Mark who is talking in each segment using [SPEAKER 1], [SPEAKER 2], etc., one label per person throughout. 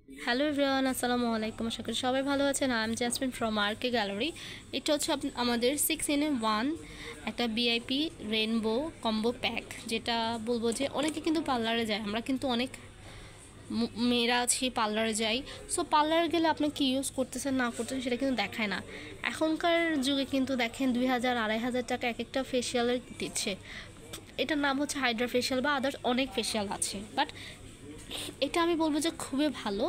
[SPEAKER 1] Hello everyone, আসসালামু আলাইকুম। আশা করি সবাই ভালো আছেন। I am Jasmine from RK gallery. এটা হচ্ছে আমাদের 6 in 1 একটা বিআইপি রেনবো কম্বো প্যাক, যেটা বলবো যে অনেকে কিন্তু পার্লারে যায়। আমরা কিন্তু অনেক মেয়েরা আছি, পার্লারে যাই। সো পার্লারে গেলে আপনি কি ইউজ করতেছেন না করতেছেন সেটা কিন্তু দেখায় না। এখনকার যুগে কিন্তু দেখেন 2000-2500 টাকা এক একটা ফেসিয়ালের দিচ্ছে। এটার নাম হচ্ছে হাইড্রা ফেসিয়াল বা আদার্স অনেক ফেসিয়াল আছে, বাট এটা আমি বলবো যে খুবই ভালো,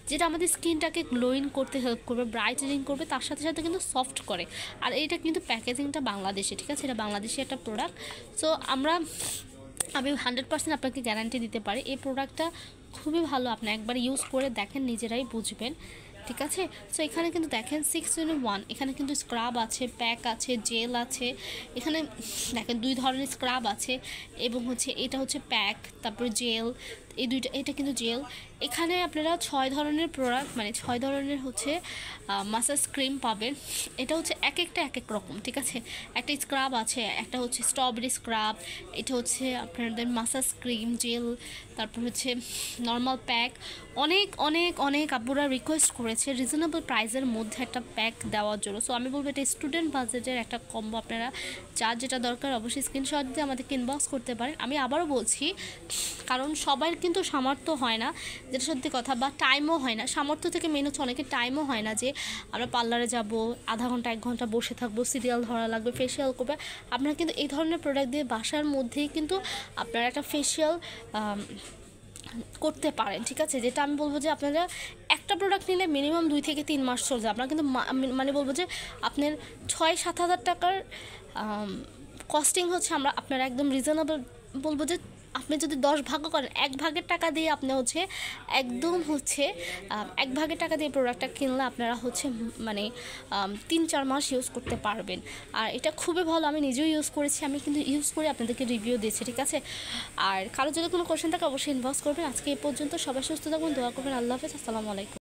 [SPEAKER 1] যেটা আমাদের স্কিনটাকে গ্লোয়িং করতে হেল্প করবে, ব্রাইটেনিং করবে, তার সাথে সাথে কিন্তু সফট করে। আর এটা কিন্তু প্যাকেজিংটা বাংলাদেশে, ঠিক আছে, এটা বাংলাদেশি একটা প্রোডাক্ট। সো আমি 100% আপনাকে গ্যারান্টি দিতে পারি এই প্রোডাক্টটা খুবই ভালো। আপনি একবার ইউজ করে দেখেন, নিজেরাই বুঝবেন, ঠিক আছে। সো এখানে কিন্তু দেখেন 6 in 1, এখানে কিন্তু স্ক্রাব আছে, প্যাক আছে, জেল আছে। এখানে দেখেন 2 ধরনের স্ক্রাব আছে এবং হচ্ছে এটা হচ্ছে প্যাক, তারপরে জেল, এই দুইটা, এটা কিন্তু জেল। এখানে আপনারা 6 ধরনের প্রোডাক্ট, মানে 6 ধরনের হচ্ছে মাসাজ ক্রিম পাবেন। এটা হচ্ছে এক একটা এক এক রকম, ঠিক আছে। একটা স্ক্রাব আছে, একটা হচ্ছে স্ট্রবেরি স্ক্রাব, এটা হচ্ছে আপনাদের মাসাজ ক্রিম জেল, তারপর হচ্ছে নর্মাল প্যাক। অনেক অনেক অনেক আপুরা রিকোয়েস্ট করেছে রিজনেবল প্রাইসের মধ্যে একটা প্যাক দেওয়ার জন্য। সো আমি বলবো এটা স্টুডেন্ট বাজেটের একটা কম্বো। আপনারা যার যেটা দরকার অবশ্যই স্ক্রিনশট দিয়ে আমাদেরকে ইনবক্স করতে পারেন। আমি আবারও বলছি, কারণ সবার কিন্তু সামর্থ্য হয় না, যেটা সত্যি কথা, বা টাইমও হয় না। সামর্থ্য থেকে মেন হচ্ছে অনেকের টাইমও হয় না যে আমরা পার্লারে যাব, আধা ঘন্টা 1 ঘন্টা বসে থাকবো, সিরিয়াল ধরা লাগবে, ফেসিয়াল করবে। আপনারা কিন্তু এই ধরনের প্রোডাক্ট দিয়ে বাসার মধ্যেই কিন্তু আপনারা একটা ফেসিয়াল করতে পারেন, ঠিক আছে। যেটা আমি বলবো যে আপনারা একটা প্রোডাক্ট নিলে মিনিমাম 2 থেকে 3 মাস চলে যায়। আপনারা কিন্তু মানে বলবো যে আপনার 6-7 হাজার টাকার কস্টিং হচ্ছে আপনারা একদম রিজনেবল বলবো যে আপনি যদি 10 ভাগও করেন, 1 ভাগের টাকা দিয়ে আপনি হচ্ছে একদম হচ্ছে 1 ভাগের টাকা দিয়ে প্রোডাক্টটা কিনলে আপনারা হচ্ছে মানে 3-4 মাস ইউজ করতে পারবেন। আর এটা খুবই ভালো, আমি নিজেও ইউজ করেছি, আমি কিন্তু ইউজ করে আপনাদেরকে রিভিউ দিয়েছি, ঠিক আছে। আর কারো যদি কোনো কোয়েশ্চেন থাকে অবশ্যই ইনবক্স করবেন। আজকে এই পর্যন্ত, সবাই সুস্থ থাকবেন, দোয়া করবেন। আল্লাহ হাফেজ, আসসালামু আলাইকুম।